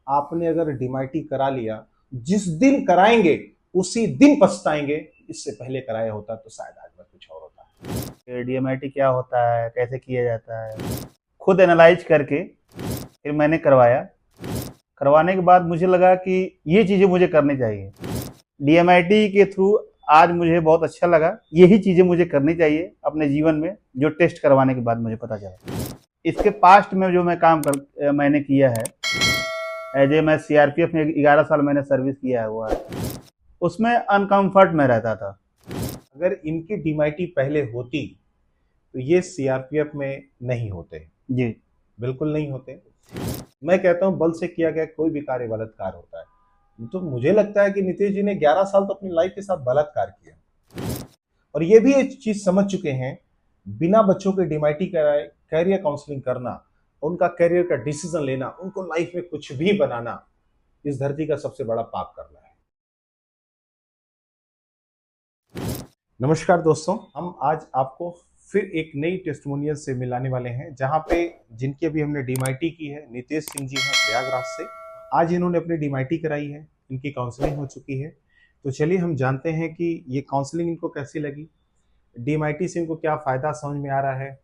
आपने अगर डीमाइटी करा लिया, जिस दिन कराएंगे उसी दिन पछताएंगे, इससे पहले कराया होता तो शायद आज में कुछ और होता। डीएमआईटी क्या होता है, कैसे किया जाता है, खुद एनालाइज करके फिर मैंने करवाया। करवाने के बाद मुझे लगा कि ये चीज़ें मुझे करनी चाहिए। डीएमआईटी के थ्रू आज मुझे बहुत अच्छा लगा। यही चीज़ें मुझे करनी चाहिए अपने जीवन में, जो टेस्ट करवाने के बाद मुझे पता चला। इसके पास्ट में जो मैंने किया है, एज ए मैं सीआरपीएफ में 11 साल मैंने सर्विस किया हुआ है। उसमें अनकम्फर्ट में रहता था। अगर इनकी डीमाइटी पहले होती तो ये सीआरपीएफ में नहीं होते, जी, बिल्कुल नहीं होते। मैं कहता हूं बल से किया गया कोई भी कार्य बलात्कार होता है। तो मुझे लगता है कि नीतीश जी ने 11 साल तो अपनी लाइफ के साथ बलात्कार किया, और ये भी एक चीज समझ चुके हैं, बिना बच्चों के डीमाइटी कराए कैरियर काउंसलिंग करना, उनका कैरियर का डिसीजन लेना, उनको लाइफ में कुछ भी बनाना, इस धरती का सबसे बड़ा पाप करना है। नमस्कार दोस्तों, हम आज आपको फिर एक नई टेस्टिमोनियल से मिलाने वाले हैं, जहां पे जिनकी अभी हमने डीमाइटी की है, नितेश सिंह जी हैं प्रयागराज से। आज इन्होंने अपनी डीमाइटी कराई है, इनकी काउंसलिंग हो चुकी है। तो चलिए हम जानते हैं कि ये काउंसलिंग इनको कैसी लगी, डीमाइटी से इनको क्या फ़ायदा समझ में आ रहा है,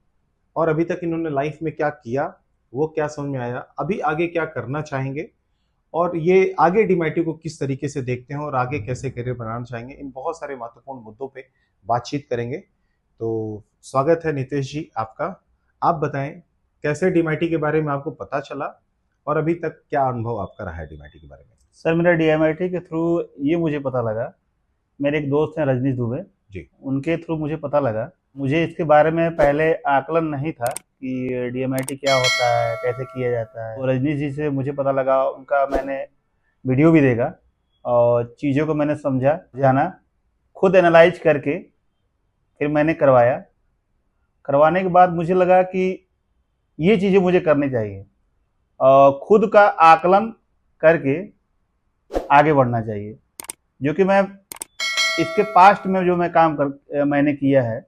और अभी तक इन्होंने लाइफ में क्या किया, वो क्या समझ में आया, अभी आगे क्या करना चाहेंगे, और ये आगे डीमाइटी को किस तरीके से देखते हैं और आगे कैसे करियर बनाना चाहेंगे, इन बहुत सारे महत्वपूर्ण मुद्दों पे बातचीत करेंगे। तो स्वागत है नितेश जी आपका। आप बताएं कैसे डीमाइटी के बारे में आपको पता चला, और अभी तक क्या अनुभव आपका रहा है डीमाइटी के बारे में। सर मेरा डीएमआईटी के थ्रू ये मुझे पता लगा, मेरे एक दोस्त हैं रजनीश दुबे जी, उनके थ्रू मुझे पता लगा। मुझे इसके बारे में पहले आकलन नहीं था कि डीएमआईटी क्या होता है, कैसे किया जाता है। तो रजनीश जी से मुझे पता लगा, उनका मैंने वीडियो भी देखा और चीज़ों को मैंने समझा, जाना, खुद एनालाइज करके फिर मैंने करवाया। करवाने के बाद मुझे लगा कि ये चीज़ें मुझे करनी चाहिए और खुद का आकलन करके आगे बढ़ना चाहिए। जो कि मैं इसके पास्ट में जो मैंने किया है,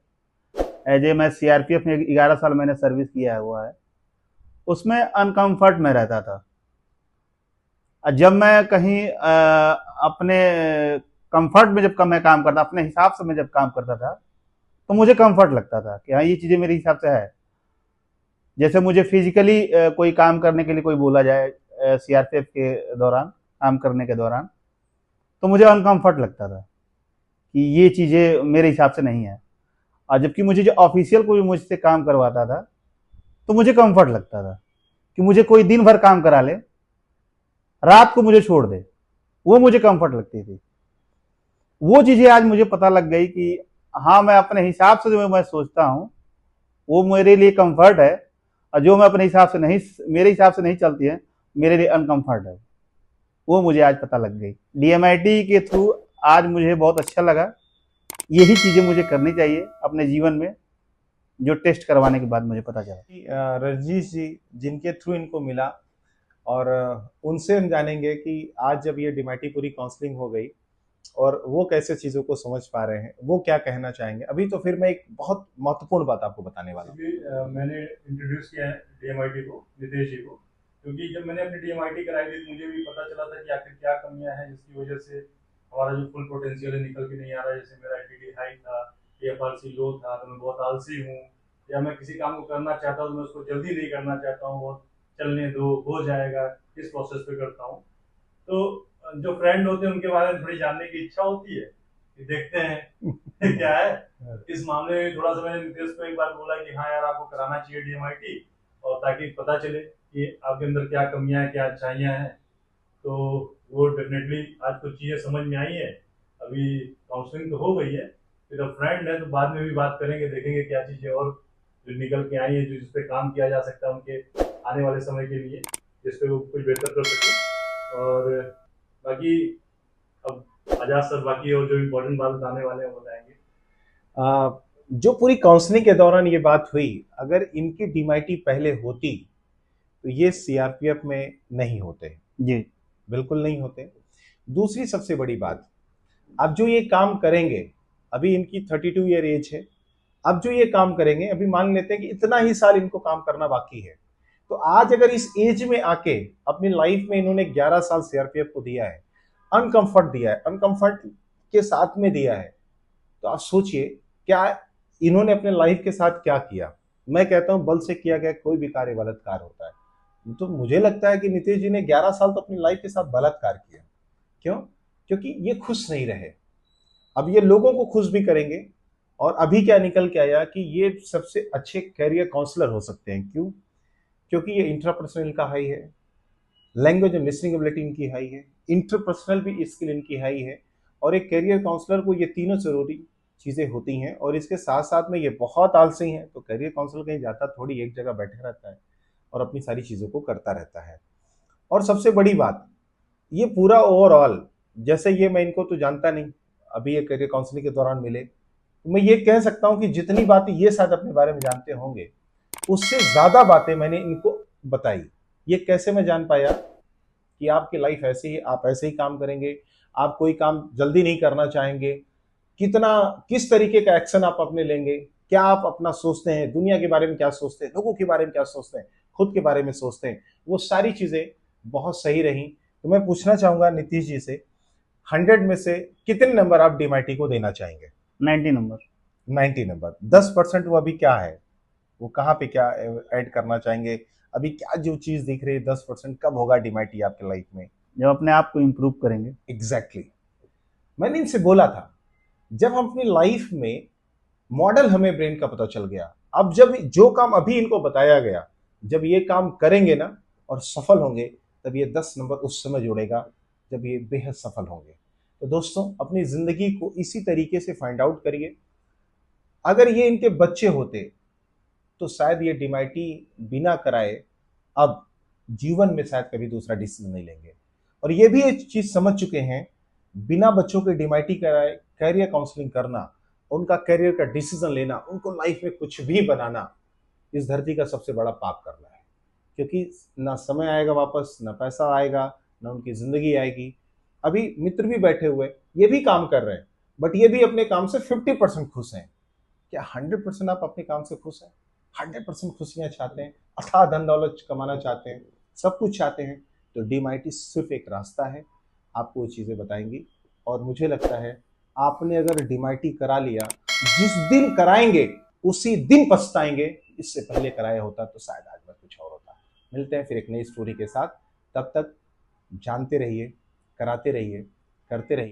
एज ए मैं सीआरपीएफ में 11 साल मैंने सर्विस किया हुआ है। उसमें अनकम्फर्ट में रहता था। जब मैं कहीं अपने कंफर्ट में जब मैं काम करता, अपने हिसाब से मैं जब काम करता था, तो मुझे कंफर्ट लगता था कि हाँ ये चीज़ें मेरे हिसाब से है। जैसे मुझे फिजिकली कोई काम करने के लिए कोई बोला जाए सीआरपीएफ के दौरान, काम करने के दौरान, तो मुझे अनकम्फर्ट लगता था कि ये चीज़ें मेरे हिसाब से नहीं है। और जबकि मुझे जो ऑफिशियल कोई मुझसे काम करवाता था, तो मुझे कंफर्ट लगता था कि मुझे कोई दिन भर काम करा ले, रात को मुझे छोड़ दे, वो मुझे कंफर्ट लगती थी। वो चीज़ें आज मुझे पता लग गई कि हाँ मैं अपने हिसाब से जो मैं सोचता हूँ वो मेरे लिए कंफर्ट है, और जो मैं अपने हिसाब से नहीं, मेरे हिसाब से नहीं चलती है, मेरे लिए अनकंफर्ट है। वो मुझे आज पता लग गई। डीएमआईटी के थ्रू आज मुझे बहुत अच्छा लगा। यही चीज़ें मुझे करनी चाहिए अपने जीवन में, जो टेस्ट करवाने के बाद मुझे पता चला। रजनीश जी जिनके थ्रू इनको मिला, और उनसे हम जानेंगे कि आज जब ये डीमाइटी पूरी काउंसलिंग हो गई और वो कैसे चीज़ों को समझ पा रहे हैं, वो क्या कहना चाहेंगे। अभी तो फिर मैं एक बहुत महत्वपूर्ण बात आपको बताने वाला हूँ। मैंने इंट्रोड्यूस किया है डीएमआईटी को, नितेश जी को, क्योंकि जब मैंने अपनी डीएमआईटी कराई थी तो मुझे भी पता चला था कि आखिर क्या कमियां हैं जिसकी वजह से हमारा जो फुल पोटेंशियल है निकल के नहीं आ रहा है। जैसे मेरा एटीडी हाई था, एफआरसी लो था, तो मैं बहुत आलसी हूँ, या मैं किसी काम को करना चाहता हूँ तो मैं उसको जल्दी नहीं करना चाहता हूँ, और चलने दो, हो जाएगा, इस प्रोसेस पे करता हूँ। तो जो फ्रेंड होते हैं उनके बारे में थोड़ी जानने की इच्छा होती है कि देखते हैं क्या है। इस मामले में थोड़ा सा मैंने नितेश को एक बार बोला कि हाँ यार आपको कराना चाहिए डीएमआईटी, और ताकि पता चले कि आपके अंदर क्या कमियां हैं, क्या अच्छाइयां हैं। तो वो डेफिनेटली आज कुछ चीजें समझ में आई है। अभी काउंसलिंग तो हो गई है, फिर अब फ्रेंड है तो बाद में भी बात करेंगे, देखेंगे क्या चीजें और जो निकल के आई है, जो जिस पे काम किया जा सकता है उनके आने वाले समय के लिए, जिसपे वो कुछ बेहतर कर सके। और बाकी अब आजाद सर बाकी और जो इम्पोर्टेंट बात बताने वाले हैं वो बताएंगे। जो पूरी काउंसलिंग के दौरान ये बात हुई, अगर इनकी डीमाइटी पहले होती तो ये सीआरपीएफ में नहीं होते, जी, बिल्कुल नहीं होते। दूसरी सबसे बड़ी बात, अब जो ये काम करेंगे, अभी इनकी 32 ईयर एज है, अब जो ये काम करेंगे, अभी मान लेते हैं कि इतना ही साल इनको काम करना बाकी है, तो आज अगर इस एज में आके अपनी लाइफ में इन्होंने 11 साल सीआरपीएफ को दिया है, अनकंफर्ट दिया है, अनकंफर्ट के साथ में दिया है, तो आप सोचिए क्या इन्होंने अपने लाइफ के साथ क्या किया। मैं कहता हूं बल से किया गया कोई भी कार्य बलात्कार होता है। तो मुझे लगता है कि नीतीश जी ने 11 साल तो अपनी लाइफ के साथ बलात्कार किया। क्यों? क्योंकि ये खुश नहीं रहे। अब ये लोगों को खुश भी करेंगे। और अभी क्या निकल के आया कि ये सबसे अच्छे कैरियर काउंसलर हो सकते हैं। क्यों? क्योंकि ये इंट्रापर्सनल इनका हाई है, लैंग्वेज एंड लिसनिंग एबिलिटी इनकी हाई है, इंटरपर्सनल भी स्किल इनकी हाई है, और एक कैरियर काउंसलर को ये तीनों जरूरी चीजें होती हैं। और इसके साथ साथ में ये बहुत आलसी हैं, तो कैरियर काउंसलर कहीं जाता थोड़ी एक जगह बैठा रहता है और अपनी सारी चीजों को करता रहता है। और सबसे बड़ी बात, ये पूरा ओवरऑल, जैसे ये मैं इनको तो जानता नहीं, अभी ये करियर काउंसलिंग के दौरान मिले, तो मैं ये कह सकता हूं कि जितनी बातें ये शायद अपने बारे में जानते होंगे, उससे ज्यादा बातें मैंने इनको बताई। ये कैसे मैं जान पाया कि आपकी लाइफ ऐसी ही, आप ऐसे ही काम करेंगे, आप कोई काम जल्दी नहीं करना चाहेंगे, किस तरीके का एक्शन आप अपने लेंगे, क्या आप अपना सोचते हैं, दुनिया के बारे में क्या सोचते हैं, लोगों के बारे में क्या सोचते हैं, खुद के बारे में सोचते हैं, वो सारी चीजें बहुत सही रही। तो मैं पूछना चाहूंगा नीतीश जी से, 100 में से कितने नंबर आप डीएमआईटी को देना चाहेंगे? 90 नंबर। 90 नंबर। 10% वो अभी क्या है, वो कहाँ पे क्या ऐड करना चाहेंगे? अभी क्या जो चीज दिख रही है 10%, कब होगा डीएमआईटी आपके लाइफ में? जब अपने आप को इम्प्रूव करेंगे। एग्जैक्टली मैंने इनसे बोला था, जब हम अपनी लाइफ में मॉडल हमें ब्रेन का पता चल गया, अब जब जो काम अभी इनको बताया गया, जब ये काम करेंगे ना और सफल होंगे, तब ये 10 नंबर उस समय जुड़ेगा जब ये बेहद सफल होंगे। तो दोस्तों, अपनी जिंदगी को इसी तरीके से फाइंड आउट करिए। अगर ये इनके बच्चे होते तो शायद ये डीएमआईटी बिना कराए अब जीवन में शायद कभी दूसरा डिसीजन नहीं लेंगे। और ये भी एक चीज समझ चुके हैं, बिना बच्चों के डीएमआईटी कराए कैरियर काउंसलिंग करना, उनका कैरियर का डिसीजन लेना, उनको लाइफ में कुछ भी बनाना, इस धरती का सबसे बड़ा पाप करना है। क्योंकि ना समय आएगा वापस, ना पैसा आएगा, ना उनकी जिंदगी आएगी। अभी मित्र भी बैठे हुए, ये भी काम कर रहे हैं, बट ये भी अपने काम से 50% खुश हैं। क्या 100% आप अपने काम से खुश हैं? 100% खुशियां चाहते हैं, अथाह धन दौलत कमाना चाहते हैं, सब कुछ चाहते हैं, तो डीएमआईटी सिर्फ एक रास्ता है, आपको वो चीज़ें बताएंगी। और मुझे लगता है आपने अगर डीएमआईटी करा लिया, जिस दिन कराएंगे उसी दिन पछताएंगे, इससे पहले कराया होता तो शायद आज में कुछ और होता। मिलते हैं फिर एक नई स्टोरी के साथ, तब तक जानते रहिए, कराते रहिए, करते रहिए।